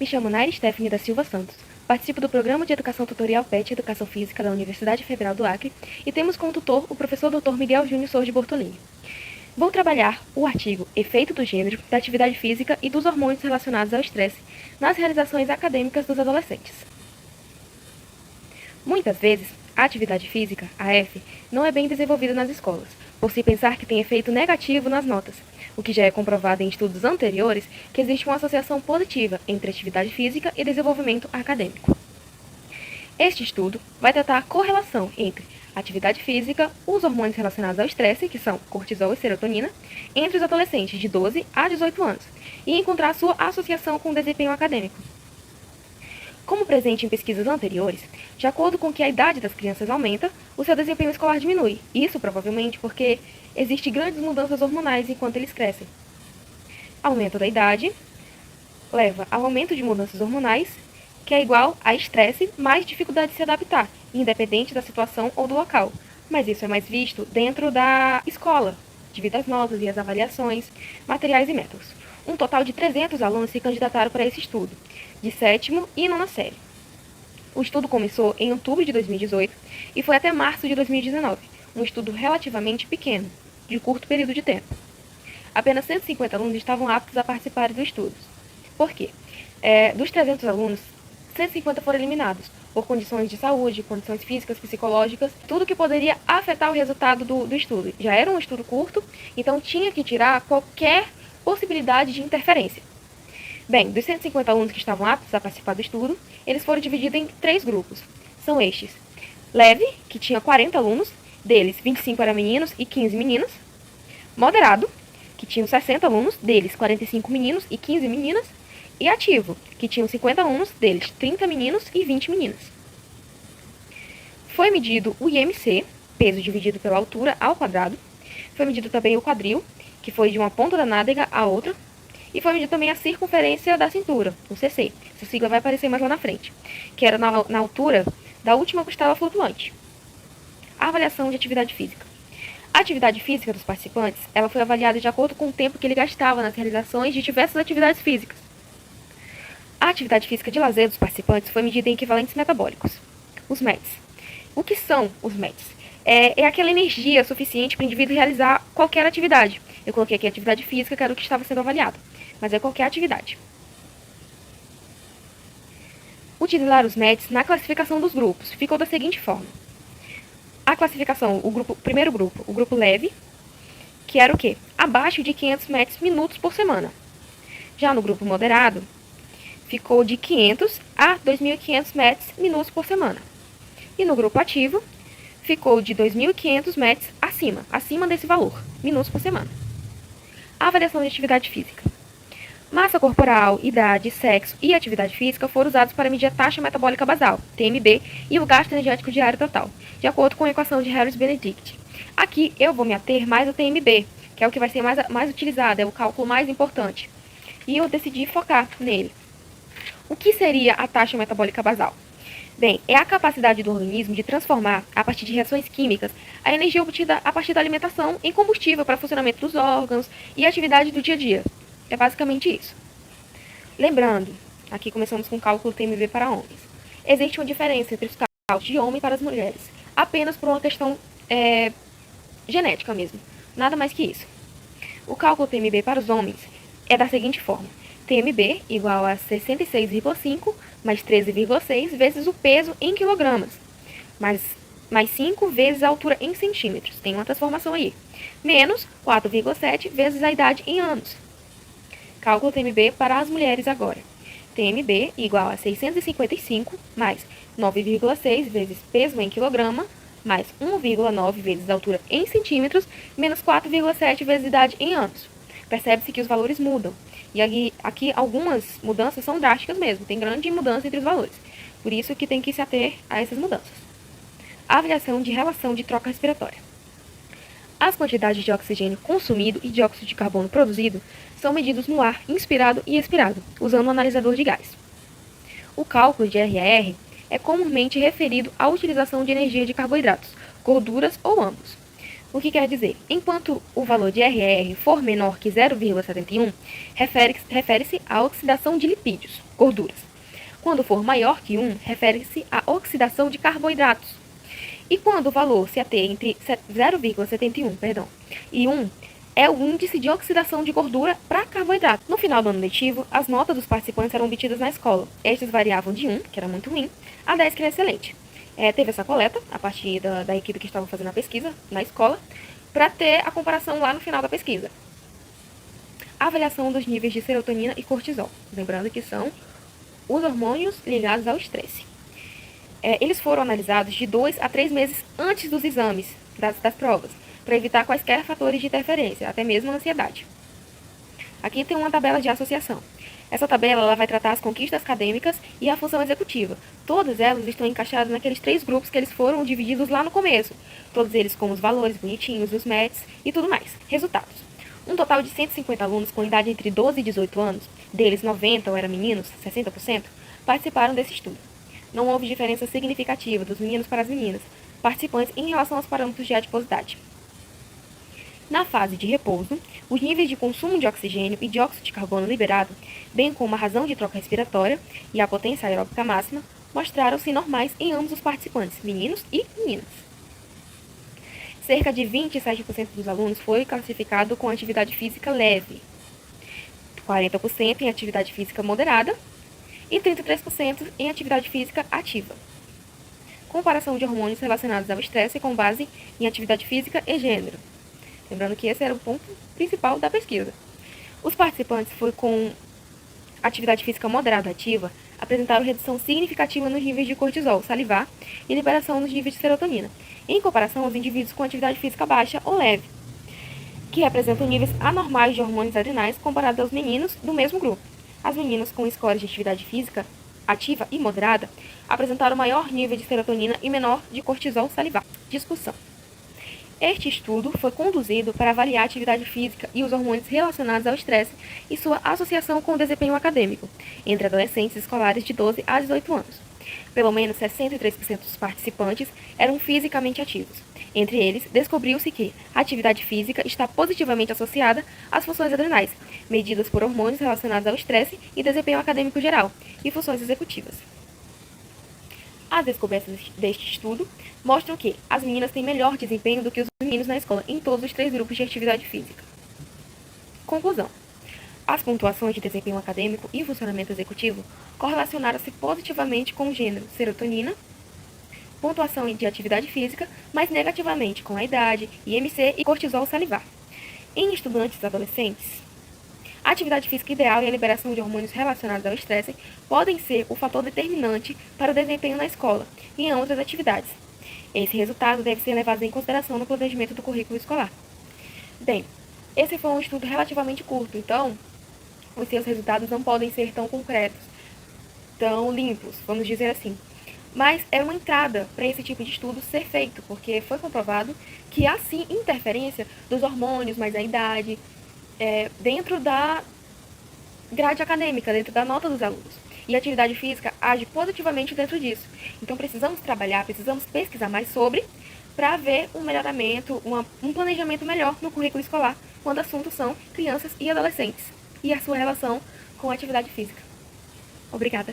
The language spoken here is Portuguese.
Me chamo Naira Stephanie da Silva Santos. Participo do Programa de Educação Tutorial PET Educação Física da Universidade Federal do Acre e temos como tutor o professor Dr. Miguel Júnior Sorge Bortolini. Vou trabalhar o artigo Efeito do Gênero, da Atividade Física e dos Hormônios Relacionados ao Estresse nas realizações acadêmicas dos adolescentes. Muitas vezes, a atividade física, AF, não é bem desenvolvida nas escolas, por se pensar que tem efeito negativo nas notas, o que já é comprovado em estudos anteriores que existe uma associação positiva entre atividade física e desenvolvimento acadêmico. Este estudo vai tratar a correlação entre atividade física, os hormônios relacionados ao estresse, que são cortisol e serotonina, entre os adolescentes de 12 a 18 anos, e encontrar sua associação com o desempenho acadêmico. Como presente em pesquisas anteriores, de acordo com que a idade das crianças aumenta, o seu desempenho escolar diminui. Isso provavelmente porque existem grandes mudanças hormonais enquanto eles crescem. Aumento da idade leva ao aumento de mudanças hormonais, que é igual a estresse mais dificuldade de se adaptar, independente da situação ou do local. Mas isso é mais visto dentro da escola, devido às notas e às avaliações, materiais e métodos. Um total de 300 alunos se candidataram para esse estudo, de 7º e 9ª série. O estudo começou em outubro de 2018 e foi até março de 2019, um estudo relativamente pequeno, de curto período de tempo. Apenas 150 alunos estavam aptos a participar do estudo. Por quê? Dos 300 alunos, 150 foram eliminados por condições de saúde, condições físicas, psicológicas, tudo que poderia afetar o resultado do estudo. Já era um estudo curto, então tinha que tirar qualquer possibilidade de interferência. Bem, dos 150 alunos que estavam aptos a participar do estudo, eles foram divididos em 3 grupos. São estes: leve, que tinha 40 alunos, deles 25 eram meninos e 15 meninas; moderado, que tinham 60 alunos, deles 45 meninos e 15 meninas; e ativo, que tinham 50 alunos, deles 30 meninos e 20 meninas. Foi medido o IMC, peso dividido pela altura ao quadrado. Foi medido também o quadril, que foi de uma ponta da nádega à outra. E foi medido também a circunferência da cintura, o CC. Essa sigla vai aparecer mais lá na frente, que era na altura da última costela flutuante. A avaliação de atividade física. A atividade física dos participantes, ela foi avaliada de acordo com o tempo que ele gastava nas realizações de diversas atividades físicas. A atividade física de lazer dos participantes foi medida em equivalentes metabólicos, os METs. O que são os METs? É aquela energia suficiente para o indivíduo realizar qualquer atividade. Eu coloquei aqui atividade física, que era o que estava sendo avaliado, mas é qualquer atividade. Utilizar os METs na classificação dos grupos ficou da seguinte forma. A classificação, o primeiro grupo, o grupo leve, que era o quê? Abaixo de 500 METs minutos por semana. Já no grupo moderado, ficou de 500 a 2.500 METs minutos por semana. E no grupo ativo, ficou de 2.500 METs acima desse valor, minutos por semana. A avaliação de atividade física. Massa corporal, idade, sexo e atividade física foram usados para medir a taxa metabólica basal, TMB, e o gasto energético diário total, de acordo com a equação de Harris-Benedict. Aqui eu vou me ater mais ao TMB, que é o que vai ser mais utilizado, é o cálculo mais importante. E eu decidi focar nele. O que seria a taxa metabólica basal? Bem, é a capacidade do organismo de transformar, a partir de reações químicas, a energia obtida a partir da alimentação em combustível para o funcionamento dos órgãos e atividade do dia a dia. É basicamente isso. Lembrando, aqui começamos com o cálculo TMB para homens. Existe uma diferença entre os cálculos de homem para as mulheres, apenas por uma questão genética mesmo, nada mais que isso. O cálculo TMB para os homens é da seguinte forma: TMB igual a 66,5 mais 13,6 vezes o peso em quilogramas, mais 5 vezes a altura em centímetros, tem uma transformação aí, menos 4,7 vezes a idade em anos. Cálculo TMB para as mulheres agora. TMB igual a 655 mais 9,6 vezes peso em quilograma, mais 1,9 vezes a altura em centímetros, menos 4,7 vezes a idade em anos. Percebe-se que os valores mudam. E aqui algumas mudanças são drásticas mesmo, tem grande mudança entre os valores. Por isso que tem que se ater a essas mudanças. A avaliação de relação de troca respiratória. As quantidades de oxigênio consumido e dióxido de carbono produzido são medidos no ar inspirado e expirado, usando um analisador de gás. O cálculo de RAR é comumente referido à utilização de energia de carboidratos, gorduras ou ambos. O que quer dizer? Enquanto o valor de RR for menor que 0,71, refere-se à oxidação de lipídios, gorduras. Quando for maior que 1, refere-se à oxidação de carboidratos. E quando o valor se ater entre 0,71 e 1, é o índice de oxidação de gordura para carboidrato. No final do ano letivo, as notas dos participantes eram obtidas na escola. Estas variavam de 1, que era muito ruim, a 10, que era excelente. Teve essa coleta, a partir da equipe que estava fazendo a pesquisa na escola, para ter a comparação lá no final da pesquisa. A avaliação dos níveis de serotonina e cortisol. Lembrando que são os hormônios ligados ao estresse. Eles foram analisados de 2 a 3 meses antes dos exames, das provas, para evitar quaisquer fatores de interferência, até mesmo a ansiedade. Aqui tem uma tabela de associação. Essa tabela ela vai tratar as conquistas acadêmicas e a função executiva. Todas elas estão encaixadas naqueles 3 grupos que eles foram divididos lá no começo. Todos eles com os valores bonitinhos, os METs e tudo mais. Resultados. Um total de 150 alunos com idade entre 12 e 18 anos, deles 90 ou eram meninos, 60%, participaram desse estudo. Não houve diferença significativa dos meninos para as meninas participantes em relação aos parâmetros de adiposidade. Na fase de repouso, os níveis de consumo de oxigênio e dióxido de carbono liberado, bem como a razão de troca respiratória e a potência aeróbica máxima, mostraram-se normais em ambos os participantes, meninos e meninas. Cerca de 27% dos alunos foi classificado com atividade física leve, 40% em atividade física moderada e 33% em atividade física ativa. Comparação de hormônios relacionados ao estresse com base em atividade física e gênero. Lembrando que esse era o ponto principal da pesquisa. Os participantes com atividade física moderada ativa apresentaram redução significativa nos níveis de cortisol, salivar e liberação nos níveis de serotonina, em comparação aos indivíduos com atividade física baixa ou leve, que representam níveis anormais de hormônios adrenais comparados aos meninos do mesmo grupo. As meninas com scores de atividade física ativa e moderada apresentaram maior nível de serotonina e menor de cortisol salivar. Discussão. Este estudo foi conduzido para avaliar a atividade física e os hormônios relacionados ao estresse e sua associação com o desempenho acadêmico entre adolescentes escolares de 12 a 18 anos. Pelo menos 63% dos participantes eram fisicamente ativos. Entre eles, descobriu-se que a atividade física está positivamente associada às funções adrenais, medidas por hormônios relacionados ao estresse e desempenho acadêmico geral, e funções executivas. As descobertas deste estudo mostram que as meninas têm melhor desempenho do que os meninos na escola em todos os 3 grupos de atividade física. Conclusão. As pontuações de desempenho acadêmico e funcionamento executivo correlacionaram-se positivamente com o gênero serotonina, pontuação de atividade física, mas negativamente com a idade, IMC e cortisol salivar. Em estudantes adolescentes, a atividade física ideal e a liberação de hormônios relacionados ao estresse podem ser o fator determinante para o desempenho na escola e em outras atividades. Esse resultado deve ser levado em consideração no planejamento do currículo escolar. Bem, esse foi um estudo relativamente curto, então os seus resultados não podem ser tão concretos, tão limpos, vamos dizer assim. Mas é uma entrada para esse tipo de estudo ser feito, porque foi comprovado que há sim interferência dos hormônios, mais a idade, dentro da grade acadêmica, dentro da nota dos alunos. E a atividade física age positivamente dentro disso. Então precisamos trabalhar, precisamos pesquisar mais sobre, para ver um melhoramento, um planejamento melhor no currículo escolar, quando assuntos são crianças e adolescentes, e a sua relação com a atividade física. Obrigada.